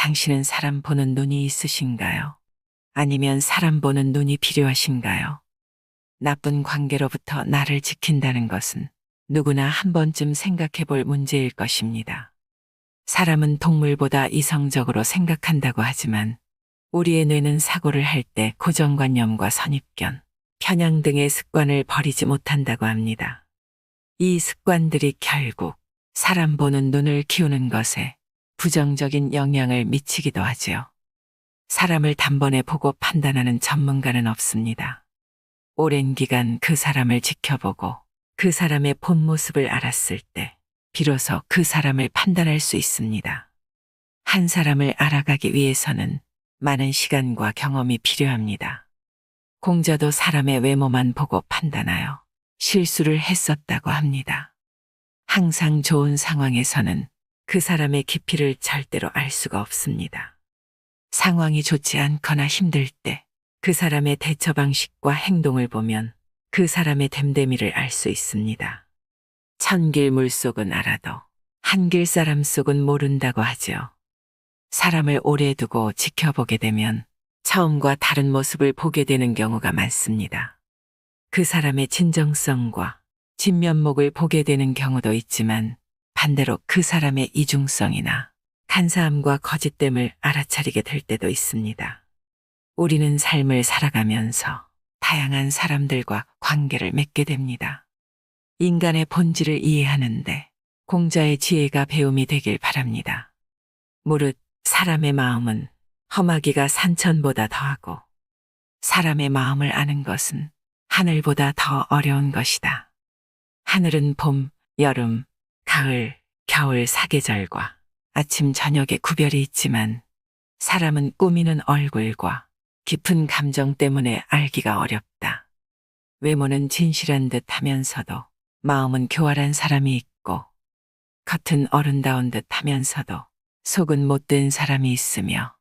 당신은 사람 보는 눈이 있으신가요? 아니면 사람 보는 눈이 필요하신가요? 나쁜 관계로부터 나를 지킨다는 것은 누구나 한 번쯤 생각해 볼 문제일 것입니다. 사람은 동물보다 이성적으로 생각한다고 하지만 우리의 뇌는 사고를 할 때 고정관념과 선입견, 편향 등의 습관을 버리지 못한다고 합니다. 이 습관들이 결국 사람 보는 눈을 키우는 것에 부정적인 영향을 미치기도 하지요. 사람을 단번에 보고 판단하는 전문가는 없습니다. 오랜 기간 그 사람을 지켜보고 그 사람의 본 모습을 알았을 때 비로소 그 사람을 판단할 수 있습니다. 한 사람을 알아가기 위해서는 많은 시간과 경험이 필요합니다. 공자도 사람의 외모만 보고 판단하여 실수를 했었다고 합니다. 항상 좋은 상황에서는 그 사람의 깊이를 절대로 알 수가 없습니다. 상황이 좋지 않거나 힘들 때 그 사람의 대처 방식과 행동을 보면 그 사람의 됨됨이를 알 수 있습니다. 천길 물속은 알아도 한길 사람 속은 모른다고 하죠. 사람을 오래 두고 지켜보게 되면 처음과 다른 모습을 보게 되는 경우가 많습니다. 그 사람의 진정성과 진면목을 보게 되는 경우도 있지만 반대로 그 사람의 이중성이나 간사함과 거짓됨을 알아차리게 될 때도 있습니다. 우리는 삶을 살아가면서 다양한 사람들과 관계를 맺게 됩니다. 인간의 본질을 이해하는데 공자의 지혜가 배움이 되길 바랍니다. 무릇 사람의 마음은 험하기가 산천보다 더하고 사람의 마음을 아는 것은 하늘보다 더 어려운 것이다. 하늘은 봄, 여름, 가을, 겨울 사계절과 아침 저녁의 구별이 있지만 사람은 꾸미는 얼굴과 깊은 감정 때문에 알기가 어렵다. 외모는 진실한 듯 하면서도 마음은 교활한 사람이 있고 겉은 어른다운 듯 하면서도 속은 못된 사람이 있으며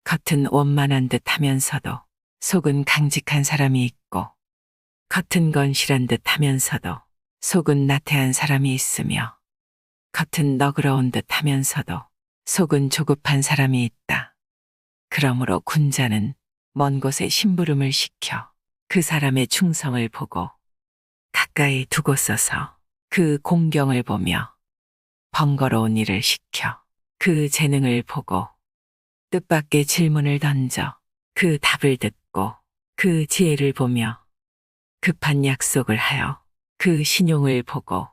겉은 원만한 듯 하면서도 속은 강직한 사람이 있고 겉은 건실한 듯 하면서도 속은 나태한 사람이 있으며 겉은 너그러운 듯 하면서도 속은 조급한 사람이 있다. 그러므로 군자는 먼 곳에 심부름을 시켜 그 사람의 충성을 보고 가까이 두고 서서 그 공경을 보며 번거로운 일을 시켜 그 재능을 보고 뜻밖의 질문을 던져 그 답을 듣고 그 지혜를 보며 급한 약속을 하여 그 신용을 보고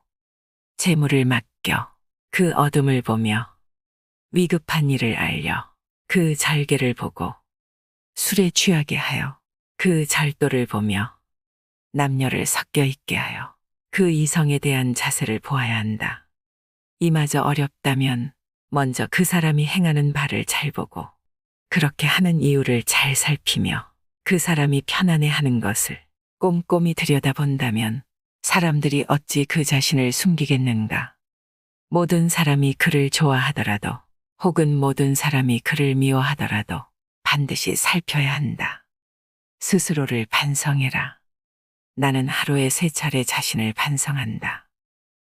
재물을 맡겨 그 어둠을 보며 위급한 일을 알려 그 절개를 보고 술에 취하게 하여 그 절도를 보며 남녀를 섞여 있게 하여 그 이성에 대한 자세를 보아야 한다. 이마저 어렵다면 먼저 그 사람이 행하는 바를 잘 보고 그렇게 하는 이유를 잘 살피며 그 사람이 편안해하는 것을 꼼꼼히 들여다본다면 사람들이 어찌 그 자신을 숨기겠는가. 모든 사람이 그를 좋아하더라도 혹은 모든 사람이 그를 미워하더라도 반드시 살펴야 한다. 스스로를 반성해라. 나는 하루에 3차례 자신을 반성한다.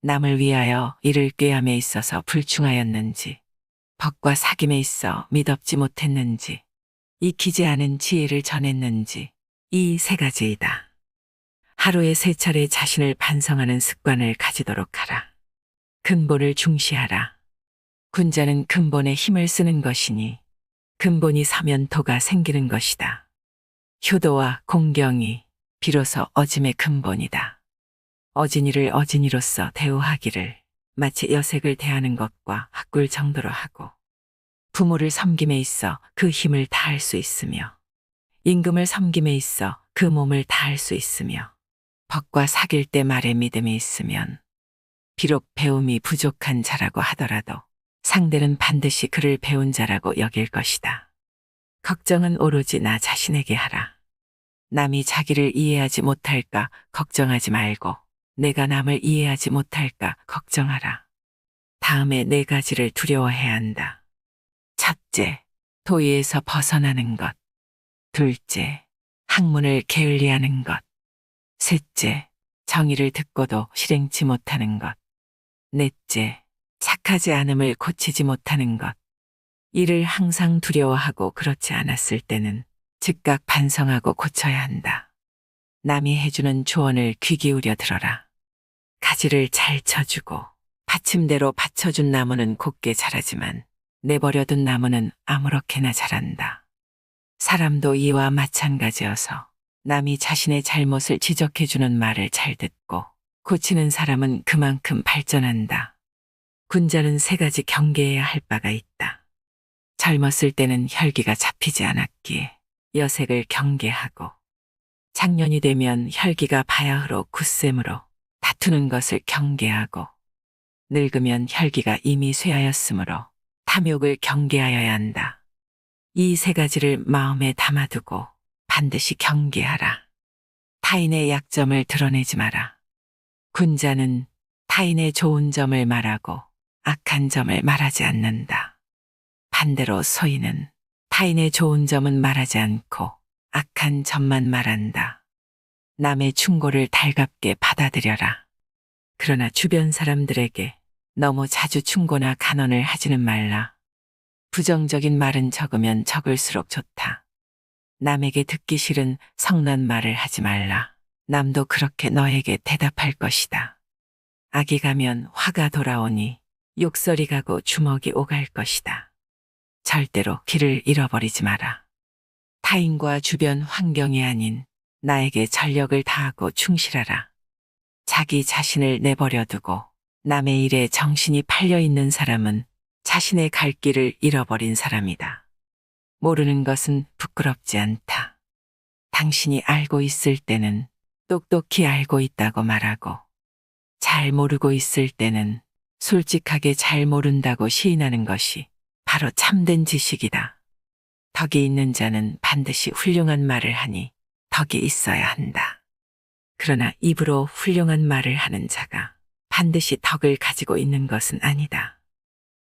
남을 위하여 이를 꾀함에 있어서 불충하였는지, 법과 사귐에 있어 미덥지 못했는지, 익히지 않은 지혜를 전했는지, 이 3가지이다. 하루에 3차례 자신을 반성하는 습관을 가지도록 하라. 근본을 중시하라. 군자는 근본에 힘을 쓰는 것이니 근본이 서면 도가 생기는 것이다. 효도와 공경이 비로소 어짐의 근본이다. 어진이를 어진이로서 대우하기를 마치 여색을 대하는 것과 학꿀 정도로 하고 부모를 섬김에 있어 그 힘을 다할 수 있으며 임금을 섬김에 있어 그 몸을 다할 수 있으며 법과 사귈 때 말에 믿음이 있으면 비록 배움이 부족한 자라고 하더라도 상대는 반드시 그를 배운 자라고 여길 것이다. 걱정은 오로지 나 자신에게 하라. 남이 자기를 이해하지 못할까 걱정하지 말고 내가 남을 이해하지 못할까 걱정하라. 다음에 4가지를 두려워해야 한다. 첫째, 도의에서 벗어나는 것. 둘째, 학문을 게을리하는 것. 셋째, 정의를 듣고도 실행치 못하는 것. 넷째, 착하지 않음을 고치지 못하는 것. 이를 항상 두려워하고 그렇지 않았을 때는 즉각 반성하고 고쳐야 한다. 남이 해주는 조언을 귀 기울여 들어라. 가지를 잘 쳐주고 받침대로 받쳐준 나무는 곱게 자라지만 내버려둔 나무는 아무렇게나 자란다. 사람도 이와 마찬가지여서 남이 자신의 잘못을 지적해주는 말을 잘 듣고 고치는 사람은 그만큼 발전한다. 군자는 세 가지 경계해야 할 바가 있다. 젊었을 때는 혈기가 잡히지 않았기에 여색을 경계하고, 장년이 되면 혈기가 바야흐로 굳셈으로 다투는 것을 경계하고, 늙으면 혈기가 이미 쇠하였으므로 탐욕을 경계하여야 한다. 이 세 가지를 마음에 담아두고 반드시 경계하라. 타인의 약점을 드러내지 마라. 군자는 타인의 좋은 점을 말하고 악한 점을 말하지 않는다. 반대로 소인은 타인의 좋은 점은 말하지 않고 악한 점만 말한다. 남의 충고를 달갑게 받아들여라. 그러나 주변 사람들에게 너무 자주 충고나 간언을 하지는 말라. 부정적인 말은 적으면 적을수록 좋다. 남에게 듣기 싫은 성난 말을 하지 말라. 남도 그렇게 너에게 대답할 것이다. 악이 가면 화가 돌아오니 욕설이 가고 주먹이 오갈 것이다. 절대로 길을 잃어버리지 마라. 타인과 주변 환경이 아닌 나에게 전력을 다하고 충실하라. 자기 자신을 내버려두고 남의 일에 정신이 팔려 있는 사람은 자신의 갈 길을 잃어버린 사람이다. 모르는 것은 부끄럽지 않다. 당신이 알고 있을 때는 똑똑히 알고 있다고 말하고, 잘 모르고 있을 때는 솔직하게 잘 모른다고 시인하는 것이 바로 참된 지식이다. 덕이 있는 자는 반드시 훌륭한 말을 하니 덕이 있어야 한다. 그러나 입으로 훌륭한 말을 하는 자가 반드시 덕을 가지고 있는 것은 아니다.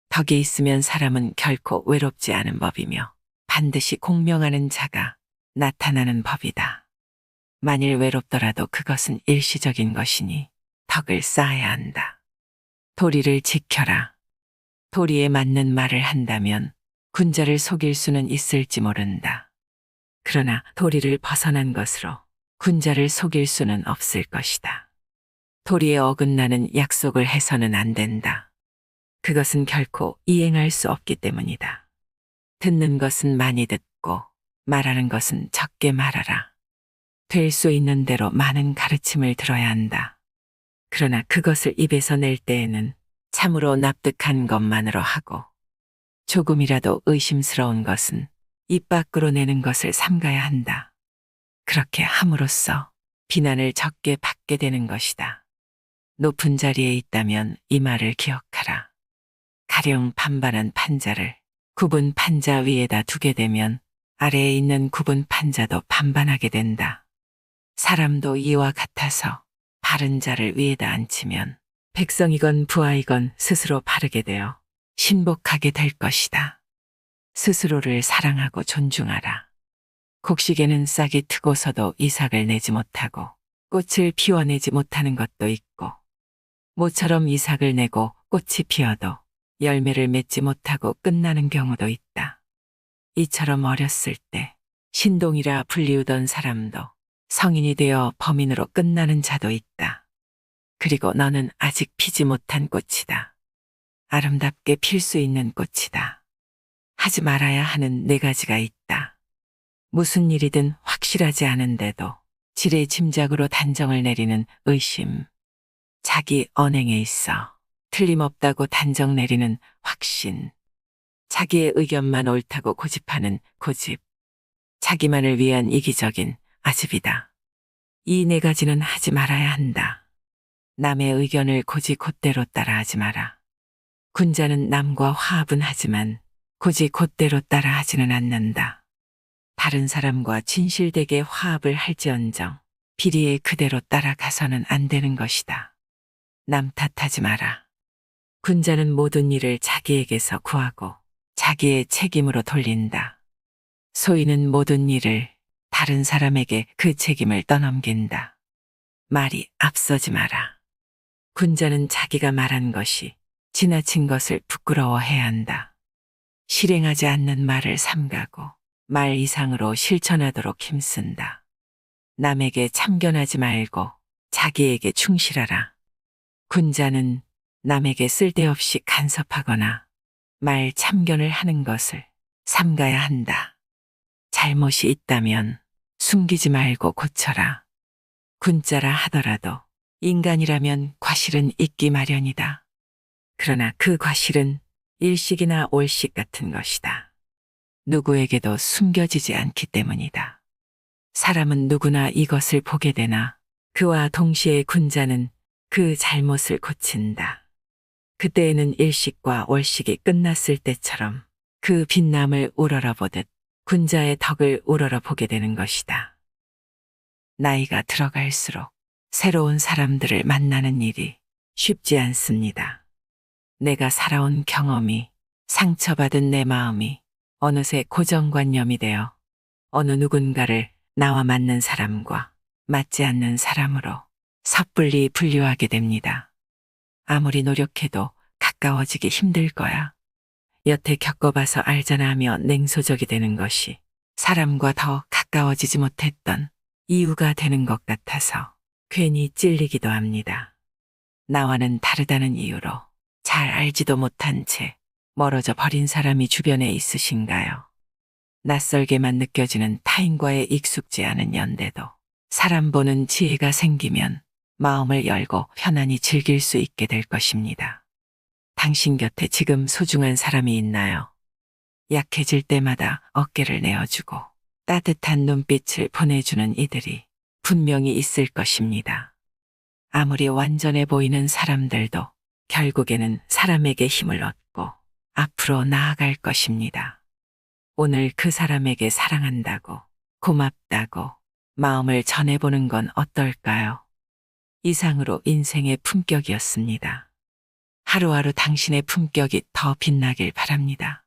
덕이 있으면 사람은 결코 외롭지 않은 법이며 반드시 공명하는 자가 나타나는 법이다. 만일 외롭더라도 그것은 일시적인 것이니 덕을 쌓아야 한다. 도리를 지켜라. 도리에 맞는 말을 한다면 군자를 속일 수는 있을지 모른다. 그러나 도리를 벗어난 것으로 군자를 속일 수는 없을 것이다. 도리에 어긋나는 약속을 해서는 안 된다. 그것은 결코 이행할 수 없기 때문이다. 듣는 것은 많이 듣고 말하는 것은 적게 말하라. 될 수 있는 대로 많은 가르침을 들어야 한다. 그러나 그것을 입에서 낼 때에는 참으로 납득한 것만으로 하고, 조금이라도 의심스러운 것은 입 밖으로 내는 것을 삼가야 한다. 그렇게 함으로써 비난을 적게 받게 되는 것이다. 높은 자리에 있다면 이 말을 기억하라. 가령 반반한 판자를 굽은 판자 위에다 두게 되면 아래에 있는 굽은 판자도 반반하게 된다. 사람도 이와 같아서 바른 자를 위에다 앉히면 백성이건 부하이건 스스로 바르게 되어 신복하게 될 것이다. 스스로를 사랑하고 존중하라. 곡식에는 싹이 트고서도 이삭을 내지 못하고 꽃을 피워내지 못하는 것도 있고, 모처럼 이삭을 내고 꽃이 피어도 열매를 맺지 못하고 끝나는 경우도 있다. 이처럼 어렸을 때 신동이라 불리우던 사람도 성인이 되어 범인으로 끝나는 자도 있다. 그리고 너는 아직 피지 못한 꽃이다. 아름답게 필 수 있는 꽃이다. 하지 말아야 하는 네 가지가 있다. 무슨 일이든 확실하지 않은데도 지레 짐작으로 단정을 내리는 의심. 자기 언행에 있어 틀림없다고 단정 내리는 확신. 자기의 의견만 옳다고 고집하는 고집. 자기만을 위한 이기적인 아집이다. 이 네 가지는 하지 말아야 한다. 남의 의견을 고지 곧대로 따라하지 마라. 군자는 남과 화합은 하지만 고지 곧대로 따라하지는 않는다. 다른 사람과 진실되게 화합을 할지언정 비리에 그대로 따라가서는 안 되는 것이다. 남 탓하지 마라. 군자는 모든 일을 자기에게서 구하고 자기의 책임으로 돌린다. 소인은 모든 일을 다른 사람에게 그 책임을 떠넘긴다. 말이 앞서지 마라. 군자는 자기가 말한 것이 지나친 것을 부끄러워해야 한다. 실행하지 않는 말을 삼가고 말 이상으로 실천하도록 힘쓴다. 남에게 참견하지 말고 자기에게 충실하라. 군자는 남에게 쓸데없이 간섭하거나 말 참견을 하는 것을 삼가야 한다. 잘못이 있다면 숨기지 말고 고쳐라. 군자라 하더라도 인간이라면 과실은 있기 마련이다. 그러나 그 과실은 일식이나 올식 같은 것이다. 누구에게도 숨겨지지 않기 때문이다. 사람은 누구나 이것을 보게 되나 그와 동시에 군자는 그 잘못을 고친다. 그때에는 일식과 올식이 끝났을 때처럼 그 빛남을 우러러보듯 군자의 덕을 우러러보게 되는 것이다. 나이가 들어갈수록 새로운 사람들을 만나는 일이 쉽지 않습니다. 내가 살아온 경험이, 상처받은 내 마음이 어느새 고정관념이 되어 어느 누군가를 나와 맞는 사람과 맞지 않는 사람으로 섣불리 분류하게 됩니다. 아무리 노력해도 가까워지기 힘들 거야. 여태 겪어봐서 알잖아 하며 냉소적이 되는 것이 사람과 더 가까워지지 못했던 이유가 되는 것 같아서 괜히 찔리기도 합니다. 나와는 다르다는 이유로 잘 알지도 못한 채 멀어져 버린 사람이 주변에 있으신가요? 낯설게만 느껴지는 타인과의 익숙지 않은 연대도 사람 보는 지혜가 생기면 마음을 열고 편안히 즐길 수 있게 될 것입니다. 당신 곁에 지금 소중한 사람이 있나요? 약해질 때마다 어깨를 내어주고 따뜻한 눈빛을 보내주는 이들이 분명히 있을 것입니다. 아무리 완전해 보이는 사람들도 결국에는 사람에게 힘을 얻고 앞으로 나아갈 것입니다. 오늘 그 사람에게 사랑한다고, 고맙다고 마음을 전해보는 건 어떨까요? 이상으로 인생의 품격이었습니다. 하루하루 당신의 품격이 더 빛나길 바랍니다.